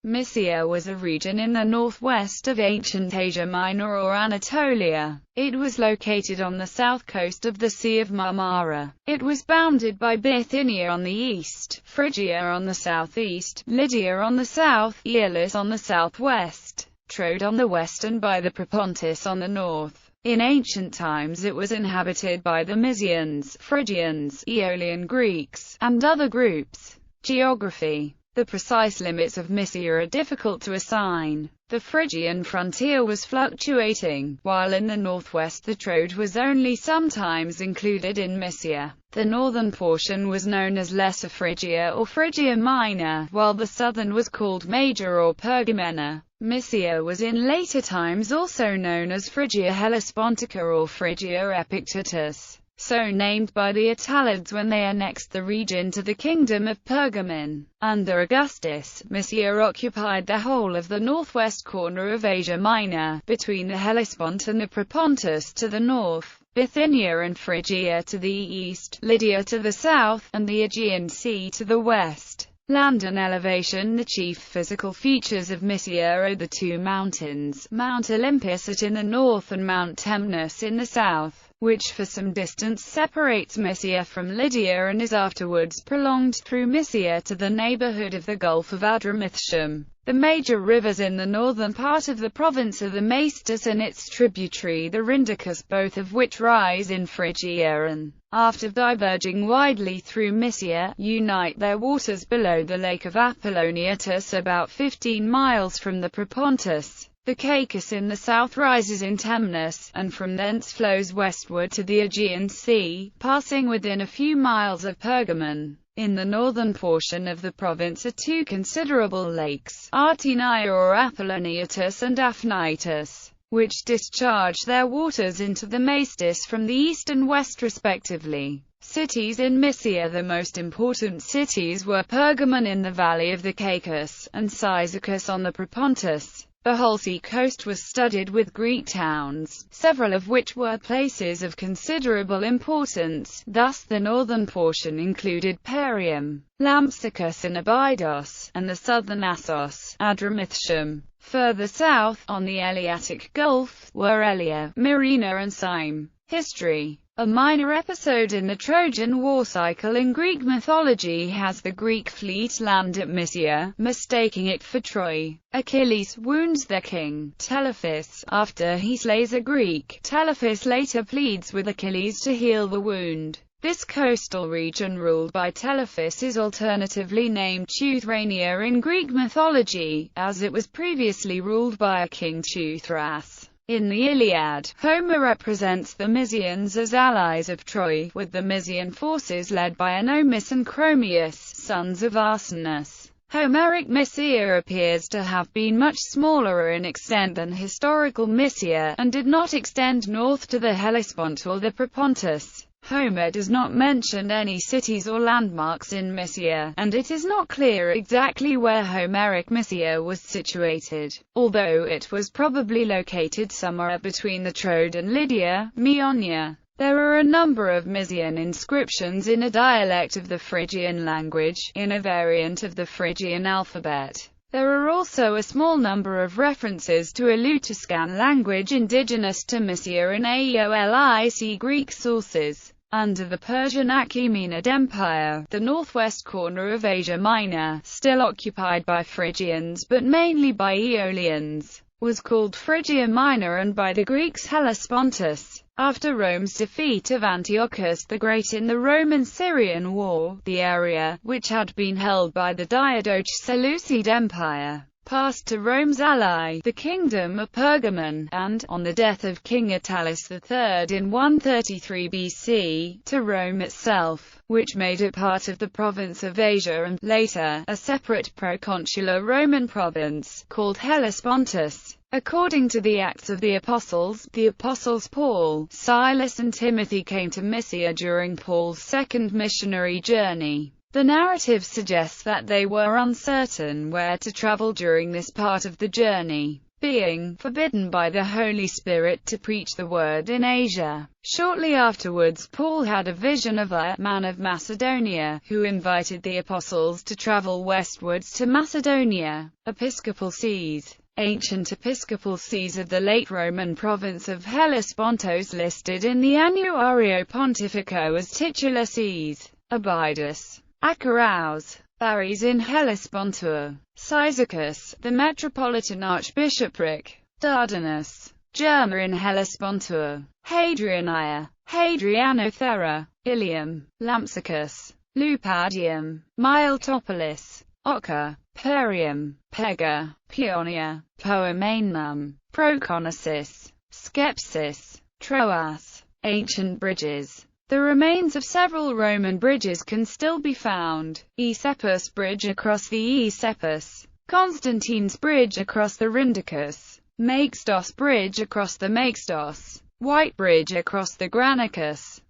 Mysia was a region in the northwest of ancient Asia Minor or Anatolia. It was located on the south coast of the Sea of Marmara. It was bounded by Bithynia on the east, Phrygia on the southeast, Lydia on the south, Aeolis on the southwest, Troad on the west, and by the Propontis on the north. In ancient times it was inhabited by the Mysians, Phrygians, Aeolian Greeks, and other groups. Geography. The precise limits of Mysia are difficult to assign. The Phrygian frontier was fluctuating, while in the northwest the Troad was only sometimes included in Mysia. The northern portion was known as Lesser Phrygia or Phrygia Minor, while the southern was called Major or Pergamena. Mysia was in later times also known as Phrygia Hellespontica or Phrygia Epictetus, so named by the Attalids when they annexed the region to the kingdom of Pergamon. Under Augustus, Mysia occupied the whole of the northwest corner of Asia Minor, between the Hellespont and the Propontis to the north, Bithynia and Phrygia to the east, Lydia to the south, and the Aegean Sea to the west. Land and elevation. The chief physical features of Mysia are the two mountains, Mount Olympus in the north and Mount Temnus in the south, which for some distance separates Mysia from Lydia and is afterwards prolonged through Mysia to the neighborhood of the Gulf of Adramyttium. The major rivers in the northern part of the province are the Maestus and its tributary the Rhindacus, both of which rise in Phrygia and, after diverging widely through Mysia, unite their waters below the Lake of Apolloniatus about 15 miles from the Propontis. The Caicus in the south rises in Temnus, and from thence flows westward to the Aegean Sea, passing within a few miles of Pergamon. In the northern portion of the province are two considerable lakes, Artinaia or Apolloniatus and Aphnitus, which discharge their waters into the Maestus from the east and west respectively. Cities in Mysia. The most important cities were Pergamon in the valley of the Caicus, and Cyzicus on the Propontis. The whole sea coast was studded with Greek towns, several of which were places of considerable importance. Thus the northern portion included Parium, Lampsacus and Abydos, and the southern Assos, Adramyttium. Further south, on the Eleatic Gulf, were Elia, Myrina and Syme. History. A minor episode in the Trojan War cycle in Greek mythology has the Greek fleet land at Mysia, mistaking it for Troy. Achilles wounds their king, Telephus, after he slays a Greek. Telephus later pleads with Achilles to heal the wound. This coastal region ruled by Telephus is alternatively named Teuthrania in Greek mythology, as it was previously ruled by a king Teuthras. In the Iliad, Homer represents the Mysians as allies of Troy, with the Mysian forces led by Anomus and Chromius, sons of Arsinus. Homeric Mysia appears to have been much smaller in extent than historical Mysia, and did not extend north to the Hellespont or the Propontis. Homer does not mention any cities or landmarks in Mysia, and it is not clear exactly where Homeric Mysia was situated, although it was probably located somewhere between the Troad and Lydia, Meonia. There are a number of Mysian inscriptions in a dialect of the Phrygian language, in a variant of the Phrygian alphabet. There are also a small number of references to a Lutuscan language indigenous to Mysia in Aeolic Greek sources. Under the Persian Achaemenid Empire, the northwest corner of Asia Minor, still occupied by Phrygians but mainly by Aeolians, was called Phrygia Minor and by the Greeks Hellespontus. After Rome's defeat of Antiochus the Great in the Roman-Syrian War, the area, which had been held by the Diadoche Seleucid Empire, passed to Rome's ally, the Kingdom of Pergamon, and, on the death of King Attalus III in 133 BC, to Rome itself, which made it part of the province of Asia and, later, a separate proconsular Roman province, called Hellespontus. According to the Acts of the Apostles Paul, Silas and Timothy came to Mysia during Paul's second missionary journey. The narrative suggests that they were uncertain where to travel during this part of the journey. being forbidden by the Holy Spirit to preach the word in Asia. Shortly afterwards, Paul had a vision of a man of Macedonia, who invited the apostles to travel westwards to Macedonia. Episcopal sees. Ancient episcopal sees of the late Roman province of Hellespontos listed in the Annuario Pontifico as titular sees. Abydos. Akaraus. Baris in Hellespontur. Cyzicus, the metropolitan archbishopric. Dardanus. Germa in Hellespontur. Hadriania. Hadrianothera. Ilium. Lampsacus. Lupadium. Miletopolis. Oca. Perium. Pega. Paeonia. Poemaenum. Proconnesis. Skepsis. Troas. Ancient bridges. The remains of several Roman bridges can still be found. Aesepus Bridge across the Aesepus. Constantine's Bridge across the Rhindacus. Makestos Bridge across the Makestos. White Bridge across the Granicus.